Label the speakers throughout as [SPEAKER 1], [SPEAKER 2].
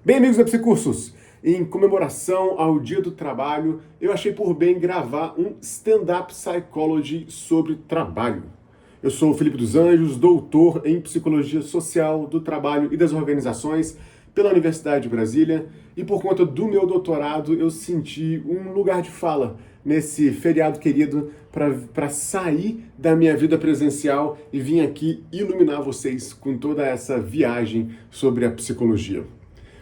[SPEAKER 1] Bem, amigos da Psicursos, em comemoração ao Dia do Trabalho, eu achei por bem gravar um stand-up psychology sobre trabalho. Eu sou o Felipe dos Anjos, doutor em Psicologia Social, do Trabalho e das Organizações pela Universidade de Brasília, e por conta do meu doutorado eu senti um lugar de fala nesse feriado querido para sair da minha vida presencial e vir aqui iluminar vocês com toda essa viagem sobre a psicologia.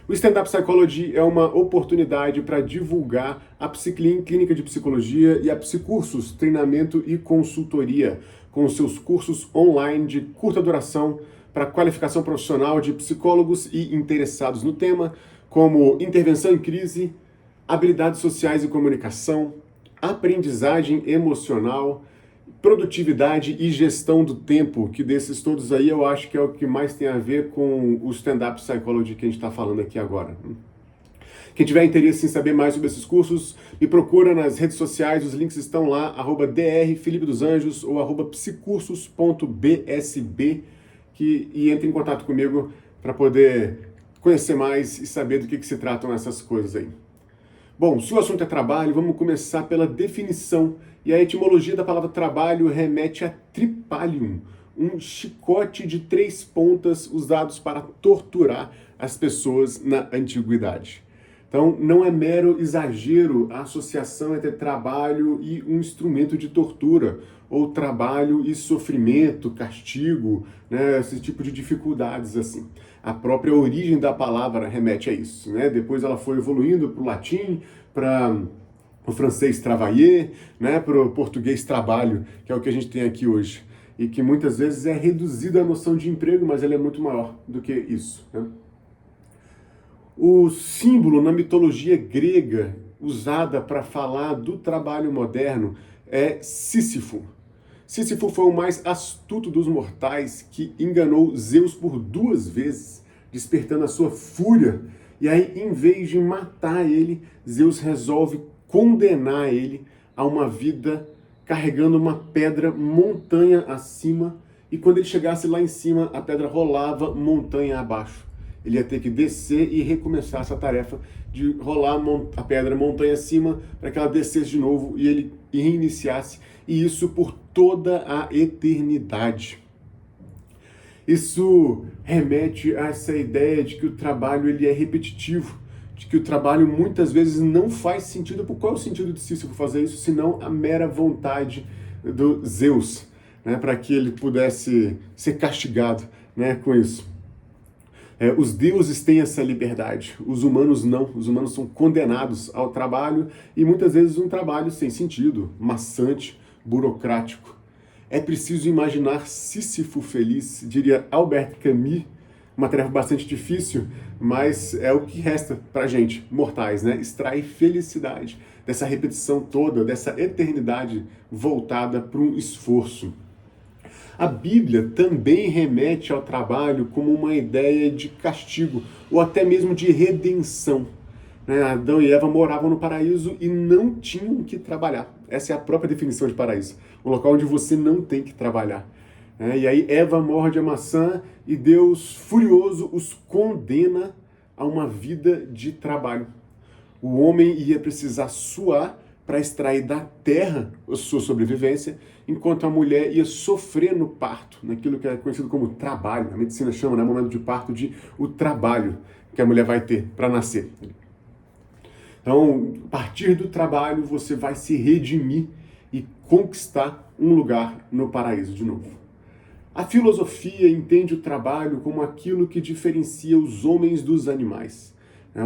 [SPEAKER 1] O Stand-Up Psychology é uma oportunidade para divulgar a Psiclin, Clínica de Psicologia, e a Psicursos, treinamento e consultoria, com seus cursos online de curta duração para qualificação profissional de psicólogos e interessados no tema, como intervenção em crise, habilidades sociais e comunicação, aprendizagem emocional, produtividade e gestão do tempo, que desses todos aí eu acho que é o que mais tem a ver com o stand-up psychology que a gente está falando aqui agora. Quem tiver interesse em saber mais sobre esses cursos, me procura nas redes sociais, os links estão lá, @drFelipeDosAnjos ou @psicursos.bsb, e entre em contato comigo para poder conhecer mais e saber do que se tratam essas coisas aí. Bom, se o assunto é trabalho, vamos começar pela definição. E a etimologia da palavra trabalho remete a tripalium, um chicote de 3 pontas usados para torturar as pessoas na antiguidade. Então, não é mero exagero a associação entre trabalho e um instrumento de tortura, ou trabalho e sofrimento, castigo, né, esse tipo de dificuldades assim. A própria origem da palavra remete a isso, né? Depois ela foi evoluindo para o latim, para o francês travailler, né, para o português trabalho, que é o que a gente tem aqui hoje. E que muitas vezes é reduzido à noção de emprego, mas ele é muito maior do que isso, né? O símbolo na mitologia grega usada para falar do trabalho moderno é Sísifo. Sísifo foi o mais astuto dos mortais que enganou Zeus por 2 vezes, despertando a sua fúria. E aí, em vez de matar ele, Zeus resolve condenar ele a uma vida carregando uma pedra montanha acima, e quando ele chegasse lá em cima, a pedra rolava montanha abaixo. Ele ia ter que descer e recomeçar essa tarefa de rolar a pedra montanha acima para que ela descesse de novo e ele reiniciasse, e isso por toda a eternidade. Isso remete a essa ideia de que o trabalho ele é repetitivo, de que o trabalho muitas vezes não faz sentido. Por qual é o sentido de Sísifo fazer isso, senão a mera vontade do Zeus, né, para que ele pudesse ser castigado, né, com isso. Os deuses têm essa liberdade, os humanos não. Os humanos são condenados ao trabalho, e muitas vezes um trabalho sem sentido, maçante, burocrático. É preciso imaginar Sísifo feliz, diria Albert Camus, uma tarefa bastante difícil, mas é o que resta pra gente, mortais, né? Extrair felicidade dessa repetição toda, dessa eternidade voltada para um esforço. A Bíblia também remete ao trabalho como uma ideia de castigo, ou até mesmo de redenção. Adão e Eva moravam no paraíso e não tinham que trabalhar. Essa é a própria definição de paraíso. Um local onde você não tem que trabalhar. E aí Eva morde a maçã e Deus, furioso, os condena a uma vida de trabalho. O homem ia precisar suar para extrair da terra a sua sobrevivência, enquanto a mulher ia sofrer no parto, naquilo que é conhecido como trabalho. A medicina chama, no momento de parto, de o trabalho que a mulher vai ter para nascer. Então, a partir do trabalho, você vai se redimir e conquistar um lugar no paraíso de novo. A filosofia entende o trabalho como aquilo que diferencia os homens dos animais.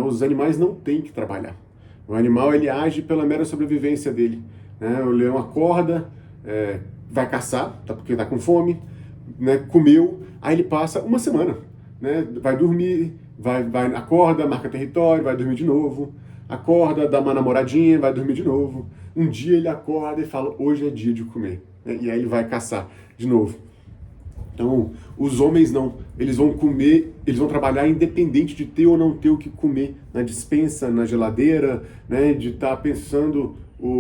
[SPEAKER 1] Os animais não têm que trabalhar. O animal ele age pela mera sobrevivência dele. O leão acorda, vai caçar, porque está com fome, comeu, aí ele passa uma semana, vai dormir, acorda, marca território, vai dormir de novo, acorda, dá uma namoradinha, vai dormir de novo. Um dia ele acorda e fala, hoje é dia de comer, e aí ele vai caçar de novo. Então, os homens não, eles vão comer, eles vão trabalhar independente de ter ou não ter o que comer na despensa, na geladeira, de estar pensando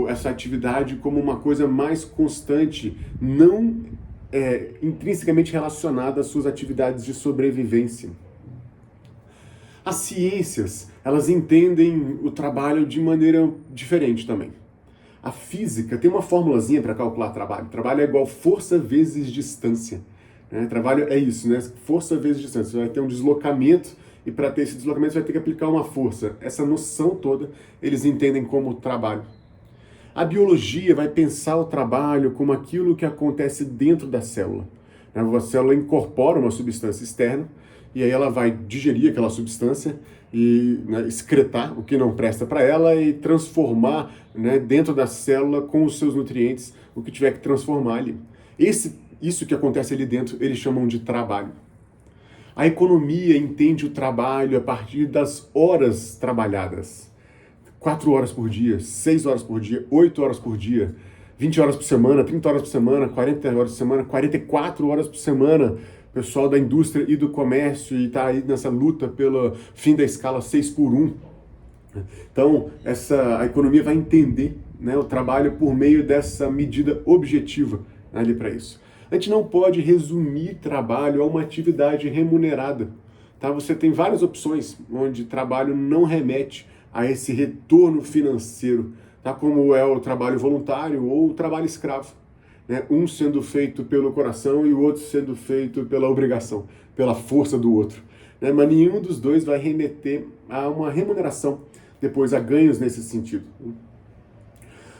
[SPEAKER 1] essa atividade como uma coisa mais constante, não intrinsecamente relacionada às suas atividades de sobrevivência. As ciências, elas entendem o trabalho de maneira diferente também. A física tem uma formulazinha para calcular trabalho. Trabalho é igual força vezes distância. Né? Trabalho é isso, né? Força vezes distância. Você vai ter um deslocamento e para ter esse deslocamento você vai ter que aplicar uma força. Essa noção toda eles entendem como trabalho. A biologia vai pensar o trabalho como aquilo que acontece dentro da célula. A célula incorpora uma substância externa e aí ela vai digerir aquela substância e, né, excretar o que não presta para ela e transformar, né, dentro da célula com os seus nutrientes o que tiver que transformar ali. Isso que acontece ali dentro eles chamam de trabalho. A economia entende o trabalho a partir das horas trabalhadas. 4 horas por dia, 6 horas por dia, 8 horas por dia, 20 horas por semana, 30 horas por semana, 40 horas por semana, 44 horas por semana. O pessoal da indústria e do comércio está aí nessa luta pelo fim da escala 6 por 1. Então, a economia vai entender, né, o trabalho por meio dessa medida objetiva, né, ali para isso. A gente não pode resumir trabalho a uma atividade remunerada. Tá? Você tem várias opções onde trabalho não remete a esse retorno financeiro, tá? Como é o trabalho voluntário ou o trabalho escravo. Né? Um sendo feito pelo coração e o outro sendo feito pela obrigação, pela força do outro. Né? Mas nenhum dos dois vai remeter a uma remuneração, depois a ganhos nesse sentido.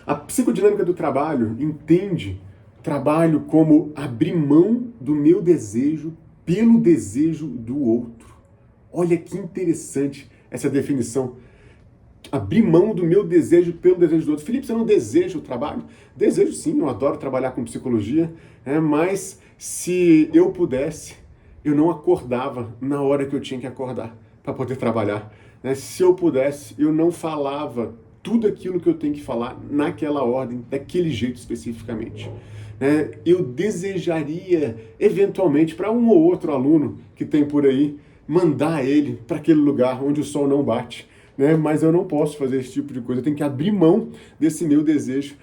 [SPEAKER 1] A psicodinâmica do trabalho entende trabalho como abrir mão do meu desejo pelo desejo do outro. Olha que interessante essa definição. Abrir mão do meu desejo pelo desejo do outro. Felipe, você não deseja o trabalho? Desejo sim, eu adoro trabalhar com psicologia, mas se eu pudesse, eu não acordava na hora que eu tinha que acordar para poder trabalhar. Se eu pudesse, eu não falava tudo aquilo que eu tenho que falar naquela ordem, daquele jeito especificamente. Eu desejaria, eventualmente, para um ou outro aluno que tem por aí, mandar ele para aquele lugar onde o sol não bate. Mas eu não posso fazer esse tipo de coisa, eu tenho que abrir mão desse meu desejo,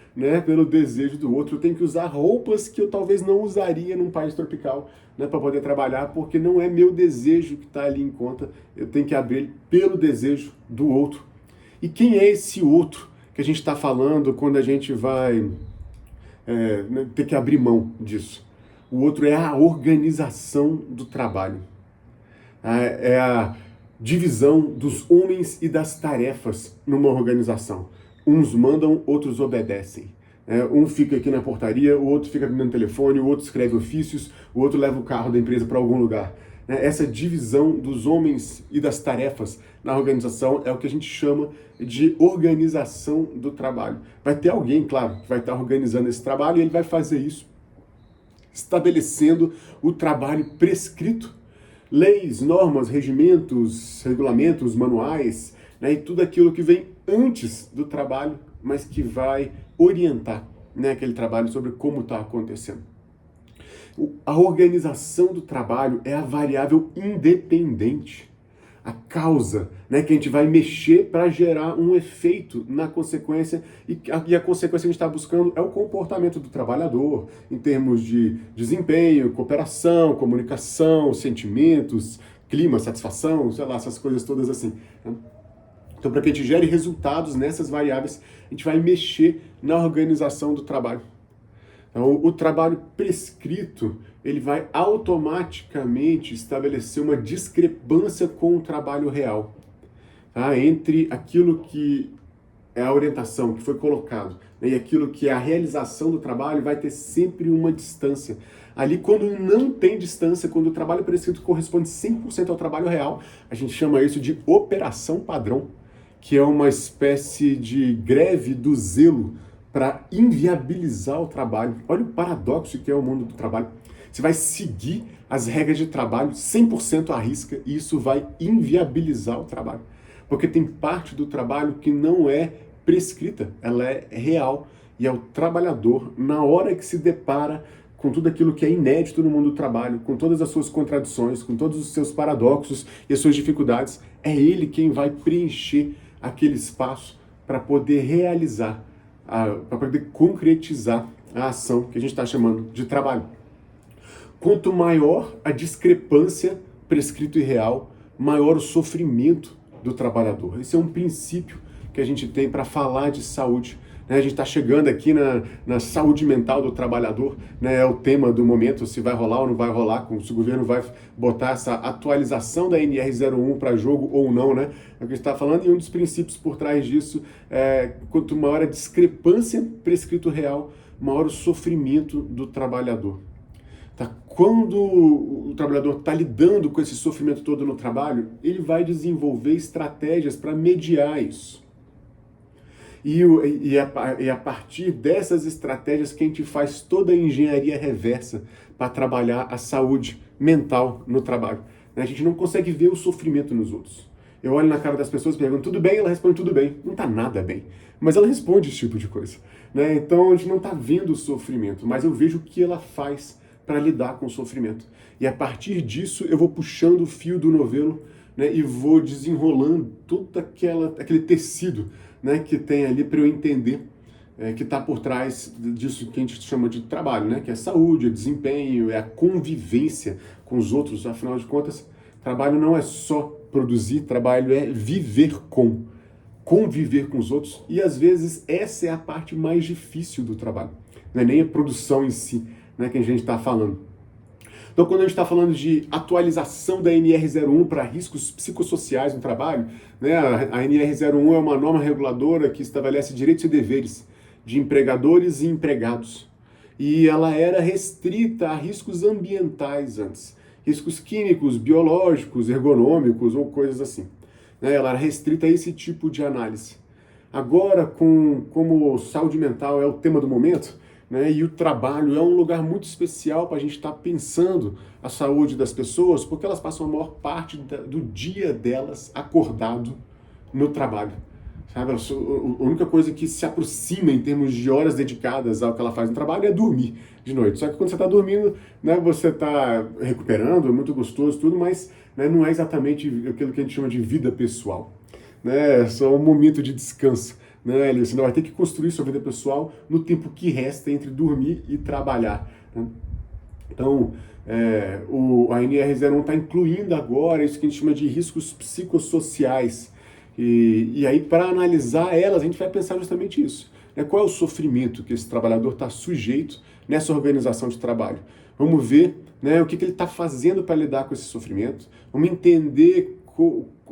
[SPEAKER 1] pelo desejo do outro. Eu tenho que usar roupas que eu talvez não usaria num país tropical, para poder trabalhar, porque não é meu desejo que está ali em conta, eu tenho que abrir pelo desejo do outro. E quem é esse outro que a gente está falando quando a gente vai ter que abrir mão disso? O outro é a organização do trabalho. É a divisão dos homens e das tarefas numa organização. Uns mandam, outros obedecem. Um fica aqui na portaria, o outro fica no telefone, o outro escreve ofícios, o outro leva o carro da empresa para algum lugar. Essa divisão dos homens e das tarefas na organização é o que a gente chama de organização do trabalho. Vai ter alguém, claro, que vai estar organizando esse trabalho e ele vai fazer isso estabelecendo o trabalho prescrito. Leis, normas, regimentos, regulamentos, manuais, e tudo aquilo que vem antes do trabalho, mas que vai orientar, aquele trabalho sobre como está acontecendo. A organização do trabalho é a variável independente, a causa, que a gente vai mexer para gerar um efeito na consequência, e a consequência que a gente está buscando é o comportamento do trabalhador, em termos de desempenho, cooperação, comunicação, sentimentos, clima, satisfação, sei lá, essas coisas todas assim. Então, para que a gente gere resultados nessas variáveis, a gente vai mexer na organização do trabalho. Então, o trabalho prescrito, ele vai automaticamente estabelecer uma discrepância com o trabalho real, tá? Entre aquilo que é a orientação que foi colocado, e aquilo que é a realização do trabalho, vai ter sempre uma distância. Ali, quando não tem distância, quando o trabalho prescrito corresponde 100% ao trabalho real, a gente chama isso de operação padrão, que é uma espécie de greve do zelo para inviabilizar o trabalho. Olha o paradoxo que é o mundo do trabalho. Você vai seguir as regras de trabalho 100% à risca e isso vai inviabilizar o trabalho. Porque tem parte do trabalho que não é prescrita, ela é real. E é o trabalhador, na hora que se depara com tudo aquilo que é inédito no mundo do trabalho, com todas as suas contradições, com todos os seus paradoxos e as suas dificuldades, é ele quem vai preencher aquele espaço para poder realizar, para poder concretizar a ação que a gente está chamando de trabalho. Quanto maior a discrepância prescrito e real, maior o sofrimento do trabalhador. Esse é um princípio que a gente tem para falar de saúde. A gente está chegando aqui na saúde mental do trabalhador, né? É o tema do momento, se vai rolar ou não vai rolar, se o governo vai botar essa atualização da NR01 para jogo ou não, né? É o que a gente está falando, e um dos princípios por trás disso é quanto maior a discrepância prescrito real, maior o sofrimento do trabalhador. Tá? Quando o trabalhador está lidando com esse sofrimento todo no trabalho, ele vai desenvolver estratégias para mediar isso. E a partir dessas estratégias que a gente faz toda a engenharia reversa para trabalhar a saúde mental no trabalho. A gente não consegue ver o sofrimento nos outros. Eu olho na cara das pessoas e pergunto, tudo bem? Ela responde, tudo bem. Não está nada bem. Mas ela responde esse tipo de coisa. Né? Então a gente não está vendo o sofrimento, mas eu vejo o que ela faz para lidar com o sofrimento. E a partir disso eu vou puxando o fio do novelo, né, e vou desenrolando todo aquele tecido, né, que tem ali para eu entender que está por trás disso que a gente chama de trabalho, né, que é saúde, é desempenho, é a convivência com os outros. Afinal de contas, trabalho não é só produzir, trabalho é conviver com os outros, e às vezes essa é a parte mais difícil do trabalho. Não é nem a produção em si, né, que a gente está falando. Então, quando a gente está falando de atualização da NR01 para riscos psicossociais no trabalho, né, a NR01 é uma norma reguladora que estabelece direitos e deveres de empregadores e empregados. E ela era restrita a riscos ambientais antes, riscos químicos, biológicos, ergonômicos ou coisas assim. Ela era restrita a esse tipo de análise. Agora, como saúde mental é o tema do momento, né, e o trabalho é um lugar muito especial para a gente estar pensando a saúde das pessoas, porque elas passam a maior parte do dia delas acordado no trabalho. Sabe? A única coisa que se aproxima em termos de horas dedicadas ao que ela faz no trabalho é dormir de noite. Só que quando você está dormindo, né, você está recuperando, é muito gostoso tudo, mas, né, não é exatamente aquilo que a gente chama de vida pessoal. Né? É só um momento de descanso. Né? Você não vai ter que construir sua vida pessoal no tempo que resta entre dormir e trabalhar. Né? Então, a NR01 está incluindo agora isso que a gente chama de riscos psicossociais. E aí, para analisar elas, a gente vai pensar justamente isso. Né? Qual é o sofrimento que esse trabalhador está sujeito nessa organização de trabalho? Vamos ver, né, o que ele está fazendo para lidar com esse sofrimento. Vamos entender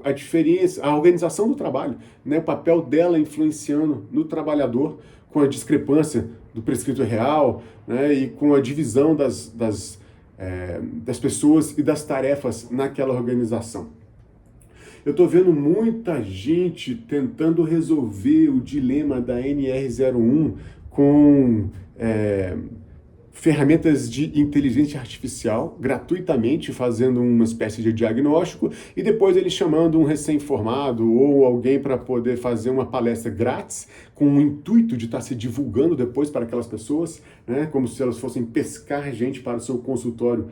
[SPEAKER 1] a diferença, a organização do trabalho, né, o papel dela influenciando no trabalhador, com a discrepância do prescrito real, né, e com a divisão das pessoas e das tarefas naquela organização. Eu estou vendo muita gente tentando resolver o dilema da NR01 com ferramentas de inteligência artificial, gratuitamente, fazendo uma espécie de diagnóstico, e depois ele chamando um recém-formado ou alguém para poder fazer uma palestra grátis, com o intuito de estar se divulgando depois para aquelas pessoas, né, como se elas fossem pescar gente para o seu consultório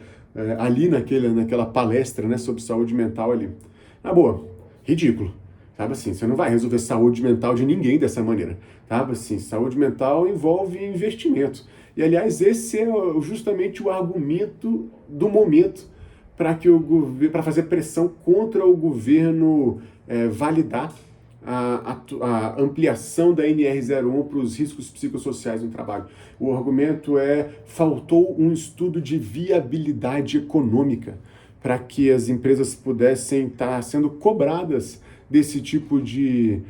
[SPEAKER 1] ali naquela palestra, né, sobre saúde mental ali. Na boa, ridículo. Sabe assim, você não vai resolver saúde mental de ninguém dessa maneira. Sabe assim, saúde mental envolve investimento. E, aliás, esse é justamente o argumento do momento para fazer pressão contra o governo validar a ampliação da NR01 para os riscos psicossociais no trabalho. O argumento faltou um estudo de viabilidade econômica para que as empresas pudessem estar sendo cobradas desse tipo de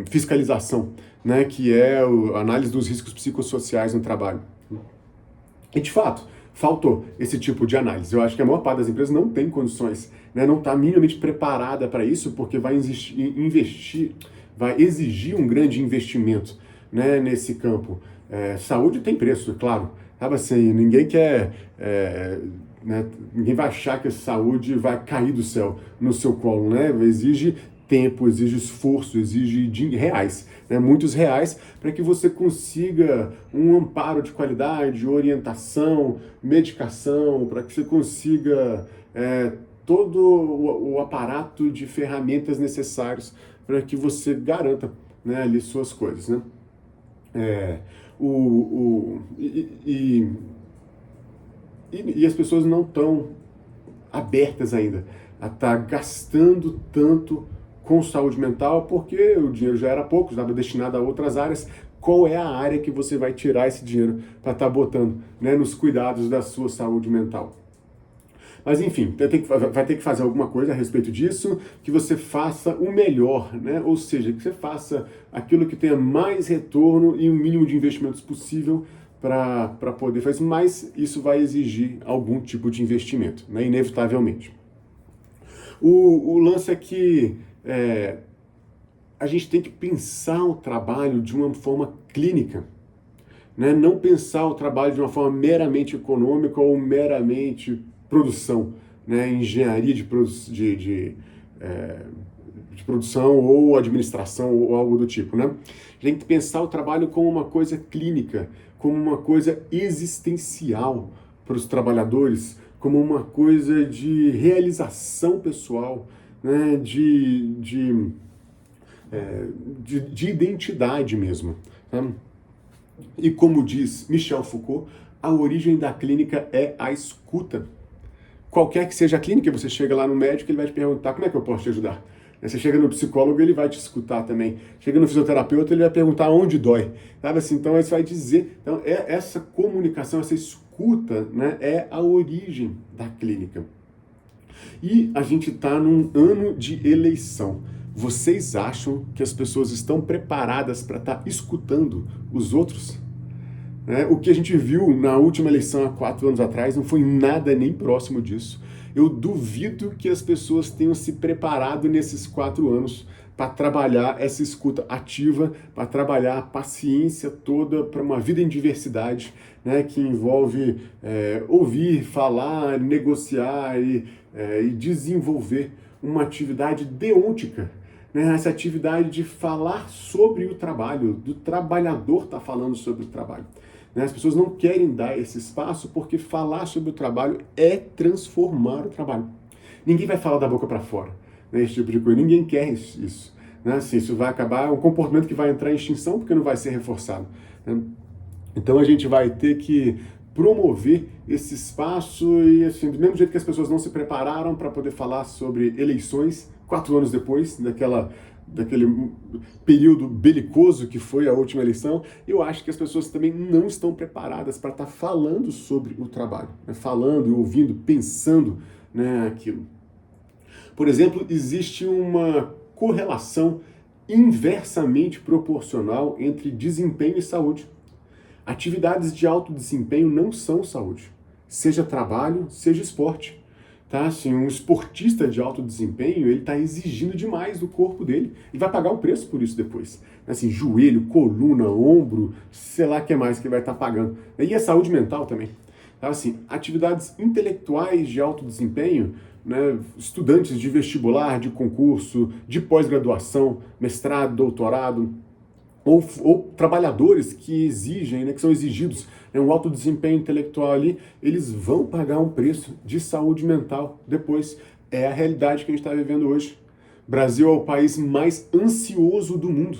[SPEAKER 1] fiscalização, né, que é a análise dos riscos psicossociais no trabalho. E, de fato, faltou esse tipo de análise. Eu acho que a maior parte das empresas não tem condições, né, não está minimamente preparada para isso, porque vai exigir um grande investimento, né, nesse campo. Saúde tem preço, é claro. Sabe assim, ninguém quer... né, ninguém vai achar que a saúde vai cair do céu no seu colo, né? Exige tempo, exige esforço, exige reais, né? Muitos reais, para que você consiga um amparo de qualidade, orientação, medicação, para que você consiga todo o aparato de ferramentas necessários para que você garanta, né, ali suas coisas, né? E as pessoas não estão abertas ainda a estar gastando tanto com saúde mental, porque o dinheiro já era pouco, estava destinado a outras áreas. Qual é a área que você vai tirar esse dinheiro para estar botando, né, nos cuidados da sua saúde mental? Mas enfim, vai ter que fazer alguma coisa a respeito disso, que você faça o melhor, né? Ou seja, que você faça aquilo que tenha mais retorno e o mínimo de investimentos possível para poder fazer isso, mas isso vai exigir algum tipo de investimento, né? Inevitavelmente. O lance é que a gente tem que pensar o trabalho de uma forma clínica, né? Não pensar o trabalho de uma forma meramente econômica ou meramente produção, né? Engenharia de produção ou administração ou algo do tipo, né? A gente tem que pensar o trabalho como uma coisa clínica, como uma coisa existencial para os trabalhadores, como uma coisa de realização pessoal, né? de identidade mesmo. Tá? E como diz Michel Foucault, a origem da clínica é a escuta. Qualquer que seja a clínica, você chega lá no médico, ele vai te perguntar como é que eu posso te ajudar. Você chega no psicólogo, ele vai te escutar também. Chega no fisioterapeuta, ele vai perguntar onde dói. Sabe assim? Então, isso vai dizer. Então, essa comunicação, essa escuta, né, é a origem da clínica. E a gente está num ano de eleição. Vocês acham que as pessoas estão preparadas para estar escutando os outros? O que a gente viu na última eleição há 4 anos atrás não foi nada nem próximo disso. Eu duvido que as pessoas tenham se preparado nesses 4 anos para trabalhar essa escuta ativa, para trabalhar a paciência toda para uma vida em diversidade, né, que envolve ouvir, falar, negociar e desenvolver uma atividade deôntica, né, essa atividade de falar sobre o trabalho, do trabalhador estar falando sobre o trabalho. As pessoas não querem dar esse espaço porque falar sobre o trabalho é transformar o trabalho. Ninguém vai falar da boca para fora, né, esse tipo de coisa. Ninguém quer isso. Né? Assim, isso vai acabar, é um comportamento que vai entrar em extinção porque não vai ser reforçado. Né? Então a gente vai ter que promover esse espaço e, assim, do mesmo jeito que as pessoas não se prepararam para poder falar sobre eleições 4 anos depois daquele período belicoso que foi a última eleição, eu acho que as pessoas também não estão preparadas para estar falando sobre o trabalho, né? Falando, ouvindo, pensando, né, aquilo. Por exemplo, existe uma correlação inversamente proporcional entre desempenho e saúde. Atividades de alto desempenho não são saúde, seja trabalho, seja esporte. Tá? Assim, um esportista de alto desempenho, ele está exigindo demais do corpo dele e vai pagar um preço por isso depois. Assim, joelho, coluna, ombro, sei lá o que mais que ele vai estar pagando. E a saúde mental também. Tá? Assim, atividades intelectuais de alto desempenho, né, estudantes de vestibular, de concurso, de pós-graduação, mestrado, doutorado, ou trabalhadores que exigem, né, que são exigidos um alto desempenho intelectual ali, eles vão pagar um preço de saúde mental depois. É a realidade que a gente está vivendo hoje. O Brasil é o país mais ansioso do mundo.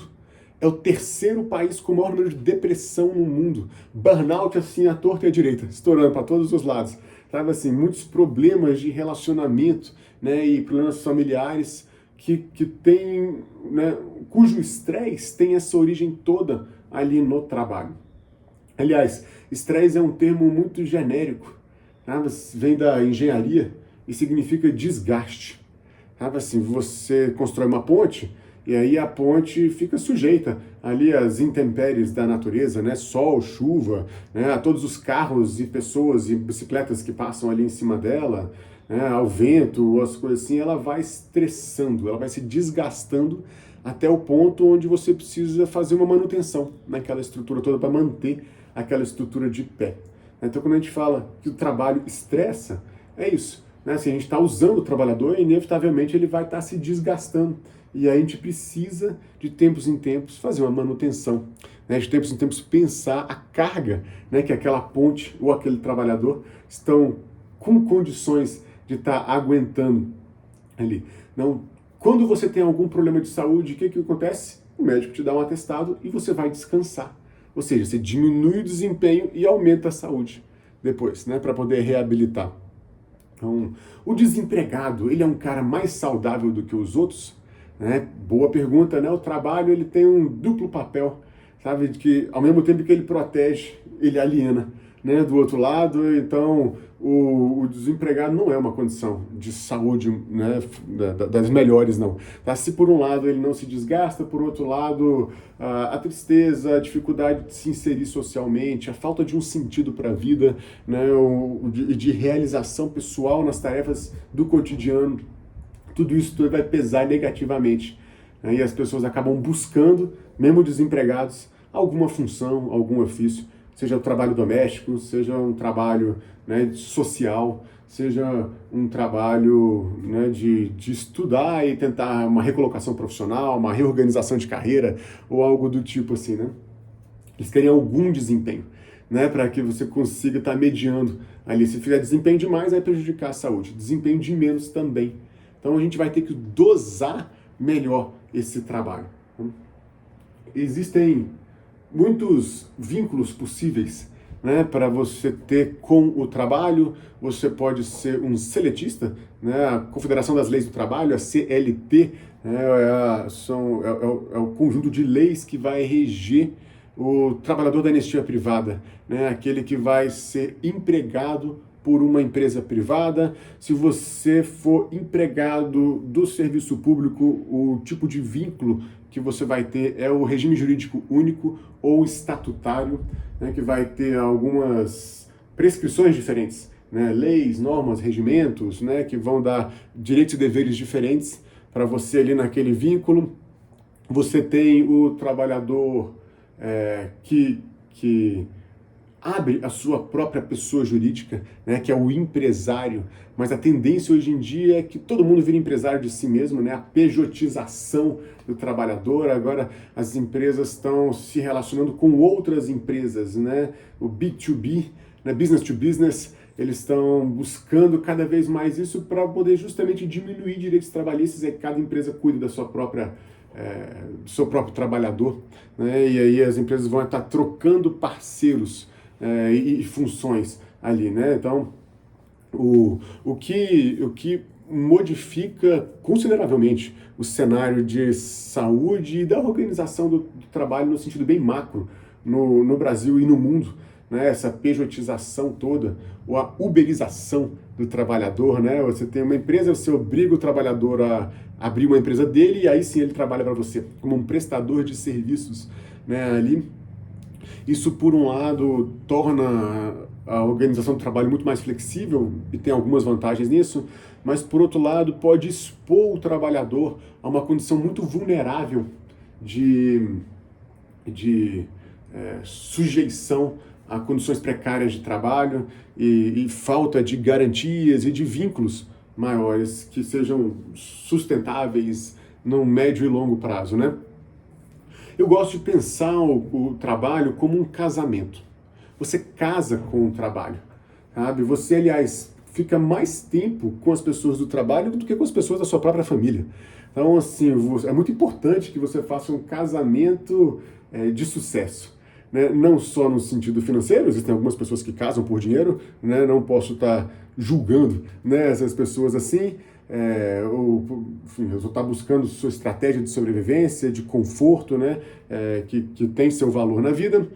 [SPEAKER 1] É o 3º país com o maior número de depressão no mundo. Burnout, assim, à torta e à direita, estourando para todos os lados. Sabe assim, muitos problemas de relacionamento, né, e problemas familiares que tem, né, cujo estresse tem essa origem toda ali no trabalho. Aliás, estresse é um termo muito genérico, sabe? Vem da engenharia e significa desgaste. Sabe assim, você constrói uma ponte e aí a ponte fica sujeita ali às intempéries da natureza, né? Sol, chuva, né? A todos os carros e pessoas e bicicletas que passam ali em cima dela, né? Ao vento, as coisas assim, ela vai estressando, ela vai se desgastando até o ponto onde você precisa fazer uma manutenção naquela estrutura toda para manter aquela estrutura de pé. Então, quando a gente fala que o trabalho estressa, é isso. Né? Se a gente está usando o trabalhador, inevitavelmente ele vai estar se desgastando. E aí a gente precisa, de tempos em tempos, fazer uma manutenção. Né? De tempos em tempos, pensar a carga, né, que aquela ponte ou aquele trabalhador estão com condições de estar aguentando ali. Não, quando você tem algum problema de saúde, o que acontece? O médico te dá um atestado e você vai descansar. Ou seja, você diminui o desempenho e aumenta a saúde depois, né, para poder reabilitar. Então, o desempregado, ele é um cara mais saudável do que os outros? Né? Boa pergunta, né? O trabalho, ele tem um duplo papel, sabe? De que, ao mesmo tempo que ele protege, ele aliena, né? Do outro lado, então, o desempregado não é uma condição de saúde, né? Das melhores, não. Tá? Se por um lado ele não se desgasta, por outro lado, a tristeza, a dificuldade de se inserir socialmente, a falta de um sentido para a vida, né? De realização pessoal nas tarefas do cotidiano, tudo isso vai pesar negativamente, né? E as pessoas acabam buscando, mesmo desempregados, alguma função, algum ofício, seja o trabalho doméstico, seja um trabalho, né, social, seja um trabalho, né, de estudar e tentar uma recolocação profissional, uma reorganização de carreira ou algo do tipo assim, né? Eles querem algum desempenho, né, para que você consiga estar mediando ali. Se fizer desempenho demais, vai prejudicar a saúde. Desempenho de menos também. Então a gente vai ter que dosar melhor esse trabalho. Existem muitos vínculos possíveis, né, para você ter com o trabalho. Você pode ser um seletista, né, a Confederação das Leis do Trabalho, a CLT, né, é o conjunto de leis que vai reger o trabalhador da anistia privada, né, aquele que vai ser empregado por uma empresa privada. Se você for empregado do serviço público, o tipo de vínculo que você vai ter é o regime jurídico único ou estatutário, né, que vai ter algumas prescrições diferentes, né, leis, normas, regimentos, né, que vão dar direitos e deveres diferentes para você ali naquele vínculo. Você tem o trabalhador que abre a sua própria pessoa jurídica, né, que é o empresário, mas a tendência hoje em dia é que todo mundo vira empresário de si mesmo, né, a pejotização do trabalhador. Agora as empresas estão se relacionando com outras empresas, né, o B2B, né, business to business, eles estão buscando cada vez mais isso para poder justamente diminuir direitos trabalhistas, e cada empresa cuida da sua própria do seu próprio trabalhador, né, e aí as empresas vão estar trocando parceiros e funções ali, né? Então, o que modifica consideravelmente o cenário de saúde e da organização do trabalho no sentido bem macro no Brasil e no mundo, né? Essa pejotização toda, ou a uberização do trabalhador, né? Você tem uma empresa, você obriga o trabalhador a abrir uma empresa dele e aí sim ele trabalha para você, como um prestador de serviços, né? Ali, isso, por um lado, torna a organização do trabalho muito mais flexível e tem algumas vantagens nisso, mas, por outro lado, pode expor o trabalhador a uma condição muito vulnerável de sujeição a condições precárias de trabalho e falta de garantias e de vínculos maiores que sejam sustentáveis no médio e longo prazo, né? Eu gosto de pensar o trabalho como um casamento. Você casa com o trabalho, sabe? Você, aliás, fica mais tempo com as pessoas do trabalho do que com as pessoas da sua própria família. Então, assim, é muito importante que você faça um casamento de sucesso, né? Não só no sentido financeiro, existem algumas pessoas que casam por dinheiro, né? Não posso estar julgando, né, essas pessoas assim. Enfim, eu estou buscando sua estratégia de sobrevivência, de conforto, né, que tem seu valor na vida,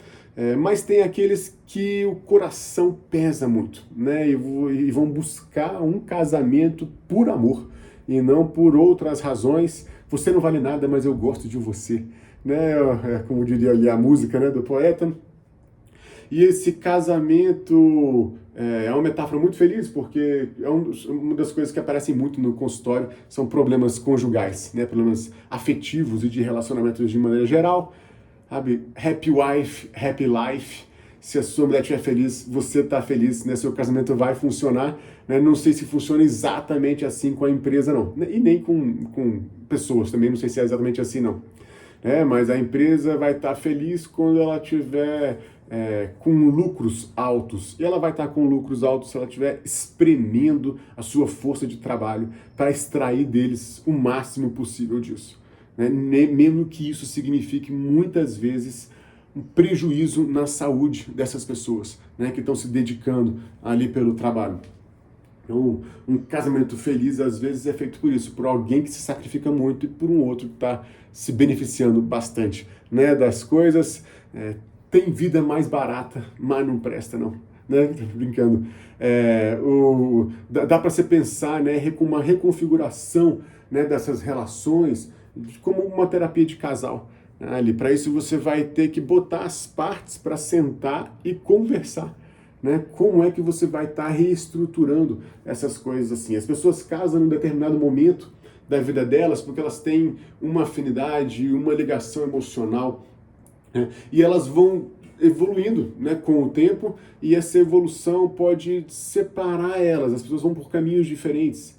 [SPEAKER 1] mas tem aqueles que o coração pesa muito, né, e vão buscar um casamento por amor e não por outras razões. Você não vale nada, mas eu gosto de você, né, como diria ali a música, né, do poeta. E esse casamento é uma metáfora muito feliz, porque uma das coisas que aparecem muito no consultório são problemas conjugais, né? Problemas afetivos e de relacionamentos de maneira geral. Sabe? Happy wife, happy life. Se a sua mulher estiver feliz, você está feliz, né? Seu casamento vai funcionar, né? Não sei se funciona exatamente assim com a empresa, não. E nem com pessoas também, não sei se é exatamente assim, não. Mas a empresa vai estar feliz quando ela tiver com lucros altos. E ela vai estar com lucros altos se ela estiver espremendo a sua força de trabalho para extrair deles o máximo possível disso, né? Mesmo que isso signifique muitas vezes um prejuízo na saúde dessas pessoas, né, que estão se dedicando ali pelo trabalho. Então, um casamento feliz, às vezes, é feito por isso, por alguém que se sacrifica muito e por um outro que está se beneficiando bastante, né, das coisas. Tem vida mais barata, mas não presta, não. Né? Brincando. Dá para você pensar, né, com uma reconfiguração, né, dessas relações como uma terapia de casal. Ali, para isso você vai ter que botar as partes para sentar e conversar. Né? Como é que você vai estar reestruturando essas coisas assim? As pessoas casam num determinado momento da vida delas porque elas têm uma afinidade, uma ligação emocional, né? E elas vão evoluindo, né, com o tempo, e essa evolução pode separar elas, as pessoas vão por caminhos diferentes.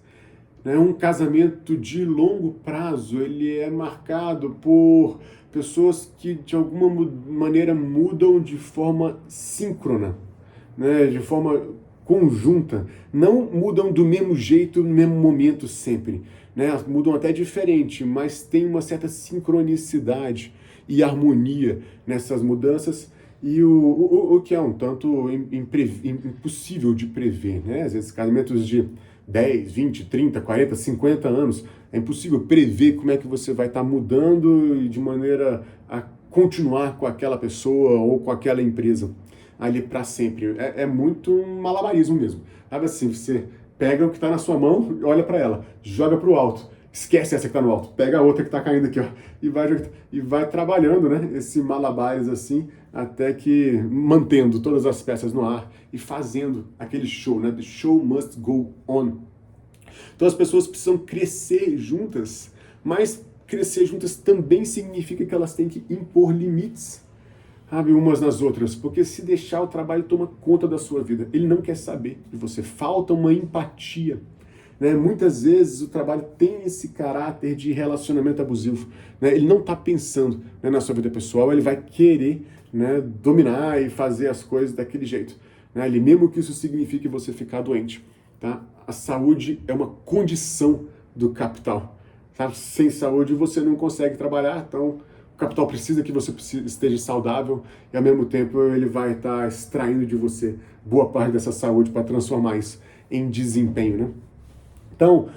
[SPEAKER 1] Né? Um casamento de longo prazo, ele é marcado por pessoas que de alguma maneira mudam de forma síncrona, né, de forma conjunta, não mudam do mesmo jeito no mesmo momento sempre, né, elas mudam até diferente, mas tem uma certa sincronicidade e harmonia nessas mudanças, e o que é um tanto impossível de prever, né? Às vezes casamentos de 10, 20, 30, 40, 50 anos, é impossível prever como é que você vai estar mudando de maneira a continuar com aquela pessoa ou com aquela empresa ali para sempre. É muito um malabarismo mesmo. Sabe assim, você pega o que está na sua mão, olha para ela, joga para o alto, esquece essa que está no alto, pega a outra que está caindo aqui, ó, e vai trabalhando, né, esse malabares assim, até que mantendo todas as peças no ar e fazendo aquele show, né? The show must go on. Então as pessoas precisam crescer juntas, mas crescer juntas também significa que elas têm que impor limites, sabe, umas nas outras, porque se deixar o trabalho toma conta da sua vida, ele não quer saber de você, falta uma empatia. Né? Muitas vezes o trabalho tem esse caráter de relacionamento abusivo, né? Ele não está pensando, né, na sua vida pessoal, ele vai querer, né, dominar e fazer as coisas daquele jeito, né? Ele, mesmo que isso signifique você ficar doente. Tá? A saúde é uma condição do capital. Tá? Sem saúde você não consegue trabalhar, então o capital precisa que você esteja saudável e ao mesmo tempo ele vai estar extraindo de você boa parte dessa saúde para transformar isso em desempenho, né? Então,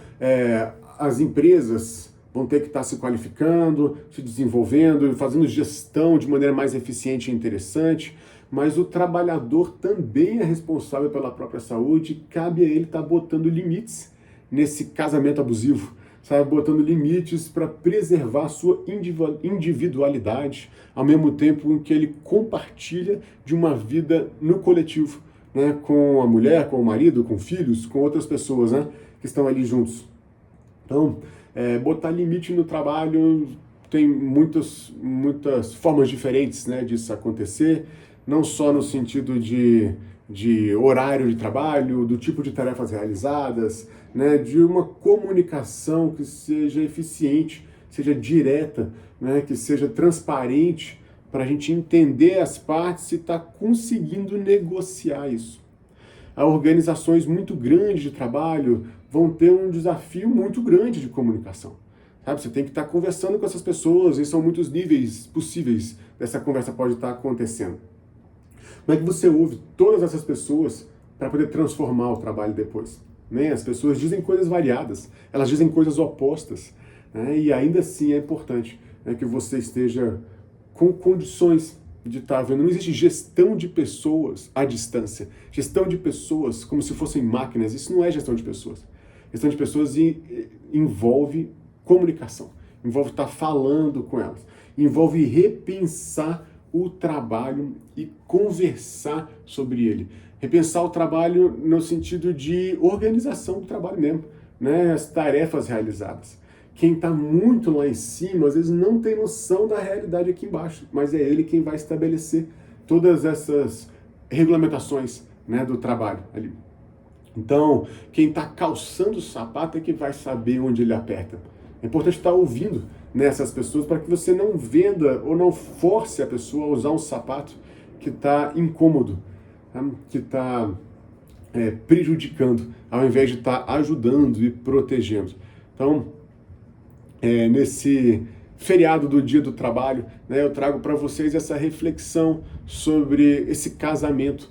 [SPEAKER 1] as empresas vão ter que estar se qualificando, se desenvolvendo, fazendo gestão de maneira mais eficiente e interessante, mas o trabalhador também é responsável pela própria saúde, cabe a ele estar botando limites nesse casamento abusivo, sabe? Botando limites para preservar a sua individualidade, ao mesmo tempo em que ele compartilha de uma vida no coletivo, né? Com a mulher, com o marido, com filhos, com outras pessoas, né, que estão ali juntos. Então, botar limite no trabalho tem muitas formas diferentes, né, disso acontecer, não só no sentido de horário de trabalho, do tipo de tarefas realizadas, né, de uma comunicação que seja eficiente, seja direta, né, que seja transparente, para a gente entender as partes e estar conseguindo negociar isso. As organizações muito grandes de trabalho vão ter um desafio muito grande de comunicação. Sabe? Você tem que estar conversando com essas pessoas e são muitos níveis possíveis dessa conversa pode estar acontecendo. Como é que você ouve todas essas pessoas para poder transformar o trabalho depois? Né? As pessoas dizem coisas variadas, elas dizem coisas opostas, né? E ainda assim é importante, né, que você esteja com condições de estar vendo. Não existe gestão de pessoas à distância. Gestão de pessoas como se fossem máquinas, isso não é gestão de pessoas. Gestão de pessoas envolve comunicação, envolve estar falando com elas, envolve repensar o trabalho e conversar sobre ele. Repensar o trabalho no sentido de organização do trabalho mesmo, né? As tarefas realizadas. Quem está muito lá em cima, às vezes não tem noção da realidade aqui embaixo, mas é ele quem vai estabelecer todas essas regulamentações, né, do trabalho ali. Então, quem está calçando o sapato é que vai saber onde ele aperta. É importante estar ouvindo nessas pessoas para que você não venda ou não force a pessoa a usar um sapato que está incômodo, tá? Que está prejudicando, ao invés de estar ajudando e protegendo. Então, nesse feriado do Dia do Trabalho, né, eu trago para vocês essa reflexão sobre esse casamento,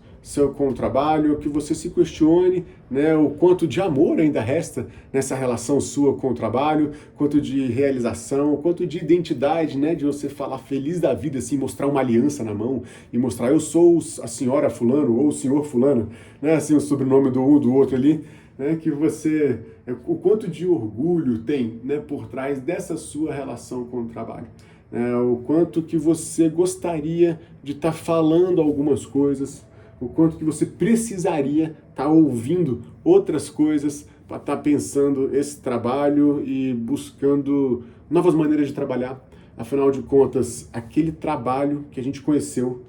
[SPEAKER 1] com o trabalho, que você se questione, né, o quanto de amor ainda resta nessa relação sua com o trabalho, quanto de realização, quanto de identidade, né, de você falar feliz da vida, assim, mostrar uma aliança na mão e mostrar eu sou a senhora fulano ou o senhor fulano, né, assim, o sobrenome do um do outro ali, né, que você, o quanto de orgulho tem, né, por trás dessa sua relação com o trabalho. O quanto que você gostaria de estar falando algumas coisas, o quanto que você precisaria estar ouvindo outras coisas para estar pensando esse trabalho e buscando novas maneiras de trabalhar. Afinal de contas, aquele trabalho que a gente conheceu,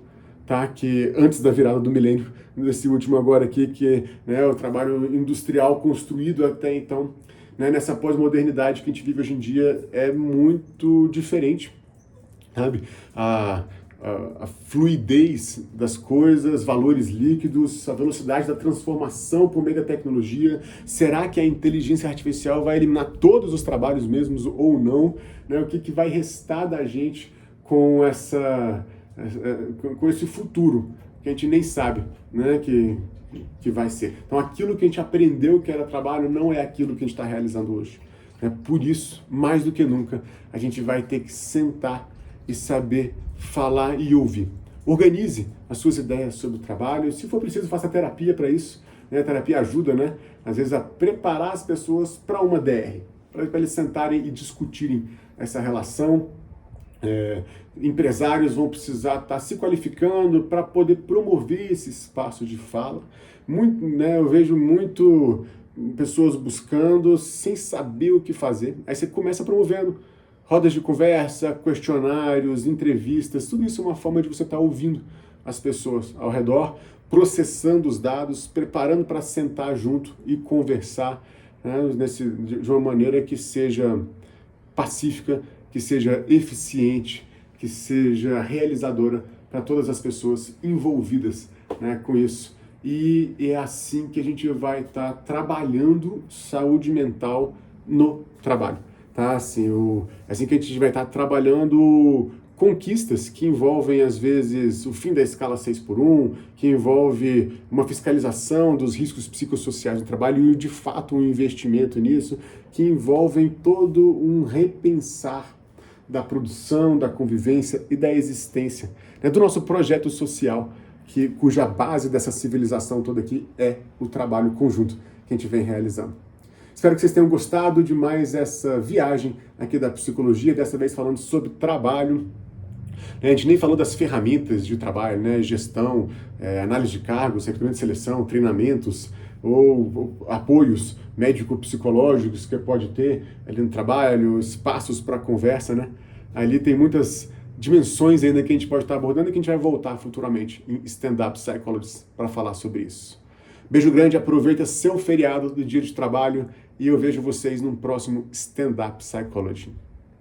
[SPEAKER 1] tá? Que antes da virada do milênio, nesse último agora aqui, que é o trabalho industrial construído até então, né, nessa pós-modernidade que a gente vive hoje em dia, é muito diferente, sabe? A fluidez das coisas, valores líquidos, a velocidade da transformação por meio da tecnologia. Será que a inteligência artificial vai eliminar todos os trabalhos mesmos ou não? Né? O que vai restar da gente com com esse futuro que a gente nem sabe, né, que vai ser. Então aquilo que a gente aprendeu que era trabalho não é aquilo que a gente está realizando hoje. Por isso, mais do que nunca, a gente vai ter que sentar e saber falar e ouvir. Organize as suas ideias sobre o trabalho. Se for preciso, faça terapia para isso. A terapia ajuda, né, às vezes, a preparar as pessoas para uma DR, para eles sentarem e discutirem essa relação. Empresários vão precisar estar se qualificando para poder promover esse espaço de fala. Eu vejo muito pessoas buscando sem saber o que fazer. Aí você começa promovendo rodas de conversa, questionários, entrevistas, tudo isso é uma forma de você estar ouvindo as pessoas ao redor, processando os dados, preparando para sentar junto e conversar, né, de uma maneira que seja pacífica, que seja eficiente, que seja realizadora para todas as pessoas envolvidas, né, com isso. E é assim que a gente vai estar trabalhando saúde mental no trabalho. Tá? Assim que a gente vai estar trabalhando conquistas que envolvem, às vezes, o fim da escala 6x1, que envolve uma fiscalização dos riscos psicossociais do trabalho e, de fato, um investimento nisso, que envolvem todo um repensar da produção, da convivência e da existência, né, do nosso projeto social, cuja base dessa civilização toda aqui é o trabalho conjunto que a gente vem realizando. Espero que vocês tenham gostado de mais essa viagem aqui da psicologia, dessa vez falando sobre trabalho. A gente nem falou das ferramentas de trabalho, né? Gestão, análise de cargos, recrutamento de seleção, treinamentos ou apoios médico-psicológicos que pode ter ali no trabalho, espaços para conversa, né? Ali tem muitas dimensões ainda que a gente pode estar abordando e que a gente vai voltar futuramente em Stand-Up Psychologist para falar sobre isso. Beijo grande, aproveita seu feriado do dia de trabalho e eu vejo vocês num próximo Stand-Up Psychology.